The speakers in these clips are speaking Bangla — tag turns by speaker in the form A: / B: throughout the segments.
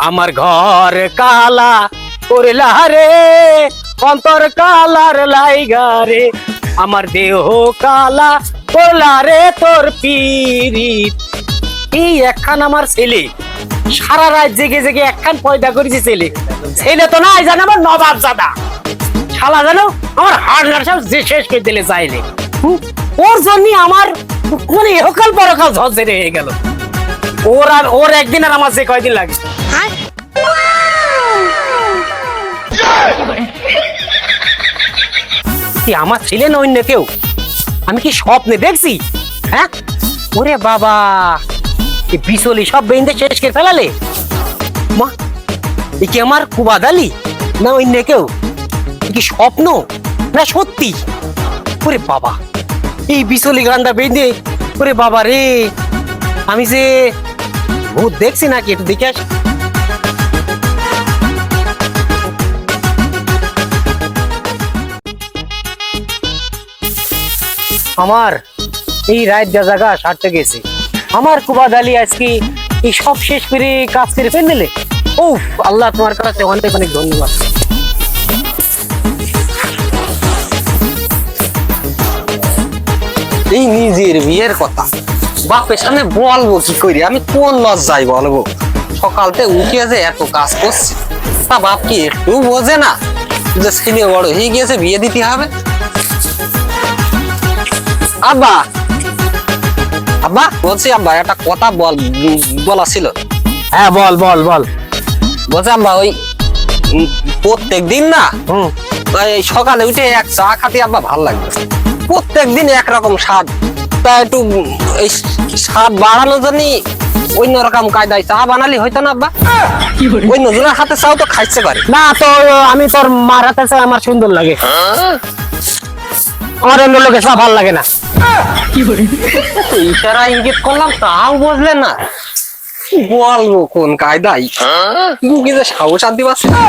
A: আমার ঘর কালা করলা রে, অন্তর কালার লাইগা রে, আমার দেহ কালা করলা রে তোর পিরিত। এই একখান আমার ছেলে সারা রাত জেগে জেগে একখান পয়দা করেছে ছেলে। ছেলে তো নাই জানো আমার নবাব জাদা, শালা জানো আমার হাড় সব যে শেষ করে দিলে চাইলে। ওর জন্য আমার কোন এহকাল পরকাল ঝরঝরে হয়ে গেল। ওর একদিন আর আমার যে কয়দিন লাগে। আমার ছেলে না অন্য কেউ, আমি কি স্বপ্নে দেখছি? হ্যাঁ ওরে বাবা, বিচলি সব বেঁধে শেষ করে ফেলালে। মা এ কি আমার কুবাদ আলী না অন্য কেউ? কি স্বপ্ন না সত্যি? ওরে বাবা, এই বিচলি গান্ডা বেঁধে, ওরে বাবা রে, আমি যে ভূত দেখছি নাকি? একটু দেখে আসি। আমার এই রাত যা জায়গা সারতে গেছে, আমার কুবাদ আলী আজকে এই সব শেষ করে কাজ করে ফেললে। ও আল্লাহ, তোমার কাছে অনেক অনেক ধন্যবাদ।
B: এই নিজের বিয়ের কথা বাপের সামনে বলবো কি করি? আমি কোন লজ্জায় বলবো? সকালতে উঠে যে এত কাজ করছি, তা বাপ কি একটু বোঝে না যে ছেলে বড় হয়ে গিয়েছে, বিয়ে দিতে হবে? আব্বা, আব্বা বলছি, আব্বা একটা কথা বলা ছিল।
A: হ্যাঁ বল বল বল।
B: বলছি আব্বা, ওই প্রত্যেক দিন না এই সকালে উঠে এক চা খাতে আব্বা ভাল লাগবে। প্রত্যেক দিন একরকম স্বাদ, তা একটু এই স্বাদ বাড়ানোর জন্য অন্যরকম কায়দায় চা বানালি হইতো না আব্বা? অন্য জনের হাতে চাও তো খাইতে পারে
A: না। তো আমি তোর মার হাতে চা আমার সুন্দর লাগে, আমার অন্য লোকের চা ভালো লাগে না।
B: ইশারা ইঙ্গিত করলাম তাও বুঝলেন না, বলবো কোন কায়দায়? বুকে যে সাহস আনতে পারছি না।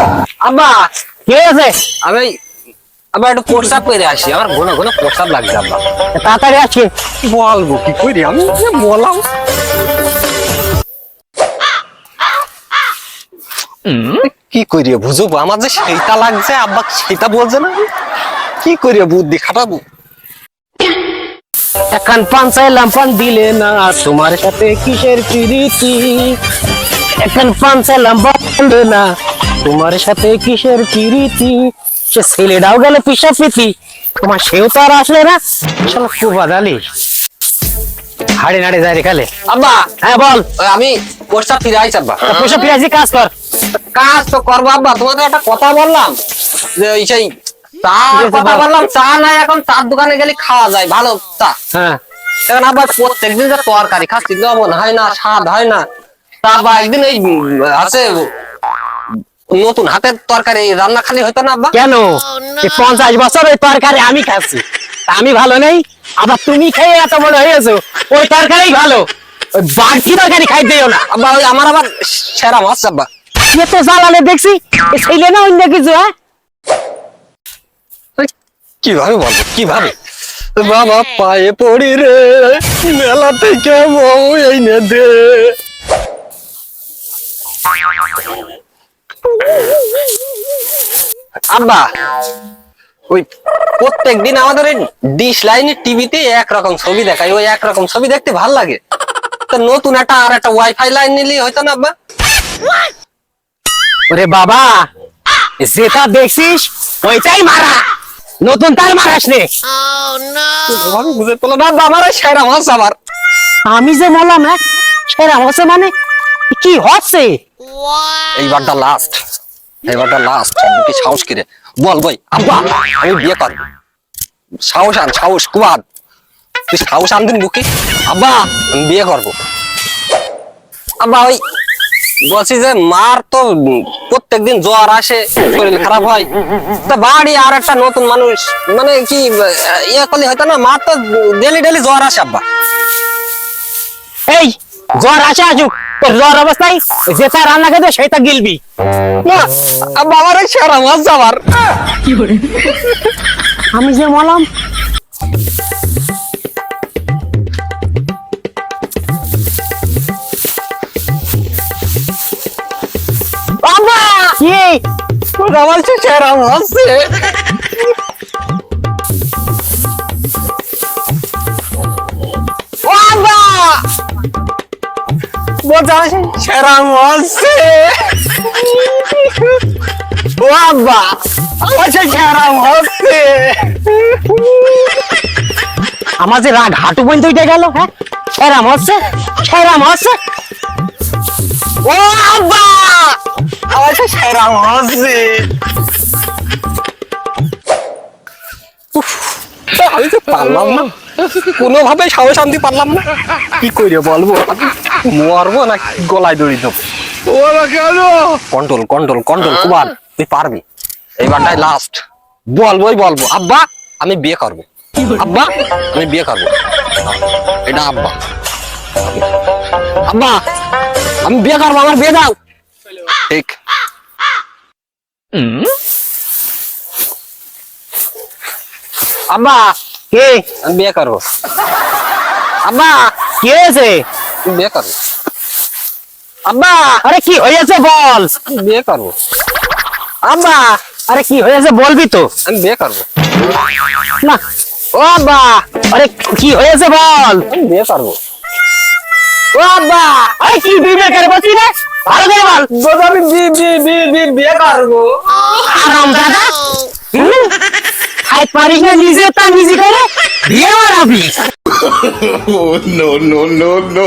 B: আব্বা
A: কে আছে?
B: আমি আবার একটু প্রস্তাব করে আসি, আমার ঘন ঘন প্রস্তাব লাগছে আব্বা।
A: তাড়াতাড়ি আসি।
B: বলবো কি করি আমি, বললাম কি করিয়ে বুঝবো? আমার যে সেইটা লাগছে, আব্বা সেটা বলছে না, কি করিয়ে বুদ্ধি খাটাবো?
A: এখন পান চাইলাম পান দিলে না, তোমার সাথে কিসের প্রীতি? এখন পান চাইলাম বললে না, তোমার সাথে কিসের প্রীতি? সে ছেলেটাও গেলে পিসা প্রীতি, তোমার সেও তো আর আসলে না। শালা কুবাদ আলী হাড়ে নাড়ে যায় রে খালে।
B: আব্বা
A: হ্যাঁ বল।
B: আমি প্রস্তাব ফিরে আইছি আব্বা।
A: পয়সা ফিরাইছি, কাজ কর।
B: কাজ তো করবো আব্বা, তোমাদের একটা কথা বললাম যে ওই সেই চা কথা বললাম, চা নাই এখন চার দোকানে গেলে খাওয়া যায় ভালো চা।
A: হ্যাঁ
B: এখন আবার প্রত্যেকদিন যে তরকারি খাচ্ছি, লবণ হয় না, স্বাদ হয় না। তা আব্বা একদিন এই আছে নতুন হাতের তরকারি রান্না খালি হইতো না আব্বা?
A: কেন? 50 বছর ওই তরকারি আমি খাচ্ছি, আমি ভালো নেই? আবার তুমি খেয়ে এত বড় হয়েছো, ওই তরকারি ভালো, ওই বাড়তি তরকারি খাই দিও না
B: আব্বা। ওই আমার আবার সেরা মাছ আব্বা।
A: এত জ্বালালে দেখছি, ছেলে না অন্য কিছু? হ্যাঁ
B: কিভাবে বলবো, কিভাবে? বাবা পায়ে পড়ি রে, মেলা থেকে বউ এনে দে। আব্বা ওই প্রত্যেক দিন আমাদের এই ডিশ লাইনের টিভিতে একরকম ছবি দেখায়, ওই একরকম ছবি দেখতে ভাল লাগে। তো নতুন একটা আর একটা ওয়াইফাই লাইন নিলে হয়তো না আব্বা?
A: ওরে বাবা, যেটা দেখছিস ওইটাই মারা, নতুন তার মারাস নে।
B: আমি বুঝে পেলাম না আব্বা, আমার সেরা মাছ আবার।
A: আমি যে বললাম হ্যাঁ সেরা হচ্ছে মানে কি হচ্ছে?
B: এইবারটা লাস্ট, এইবারটা লাস্ট। কি সাহস করে বল বই আব্বা, আমি বিয়ে করবো। সাহস আন, সাহস কুয়াদ, তুই সাহস আন দিন বুকে। আব্বা আমি বিয়ে করবো। আব্বা ওই বলছি যে মার তো প্রত্যেকদিন জ্বর আসে, শরীর খারাপ হয়, তা বাড়ি আর একটা নতুন মানুষ মানে কি ইয়ে করলে হয়তো না? মার তো ডেলি ডেলি জ্বর আসে আব্বা।
A: এই জ্বর আসে আসুক, তোর জ্বর অবস্থায় যেটা রান্না খেতে সেটা গিলবি।
B: আব্বা আমার সেরা মাছ যাবার।
A: আমি যে বললাম
B: আমার চেহারা আছে ও আব্বা বোঝা চেহারা আছে ও আব্বা আমার চেহারা আছে
A: আমার যে রাগ হাঁটু পর্যন্ত উঠে গেল, হ্যাঁ সেরাম হচ্ছে, সেরাম হচ্ছে।
B: ও আব্বা আমার চেহারা আছে আমি তো পারলাম না, কোনোভাবে সাহস আনতে পারলাম না। কি করে বলবো, মরবো না গলায় দড়ি দেবো? কন্ট্রোল কন্ট্রোল কন্ট্রোল, কুমার তুই পারবি, এইবারটাই লাস্ট। বলবোই বলবো, আব্বা আমি বিয়ে করবো, আব্বা আমি বিয়ে করবো। এটা আব্বা, আব্বা আমি বিয়ে করবো, আমার বিয়ে দাও। ঠিক আব্বা
A: কে
B: আমি বিয়ে করবো,
A: আব্বা কি হয়েছে?
B: আমি বিয়ে করবো,
A: আব্বা আরে কি হয়েছে বল।
B: আমি বিয়ে করবো,
A: আব্বা আরে কি হয়েছে বলবি তো।
B: আমি বিয়ে করবো,
A: না ও আব্বা আরে কি হয়েছে বল।
B: আমি বিয়ে করবো।
A: ও আব্বা আরে কি বিয়ে করে বলছিস রে, ভালো করে বল।
B: আমি বিয়ে করবো।
A: আরাম দাদা খাই পারিস না, নিজে তা নিজে করে বিয়ে মারাবি।
C: Oh, no, no, no, no.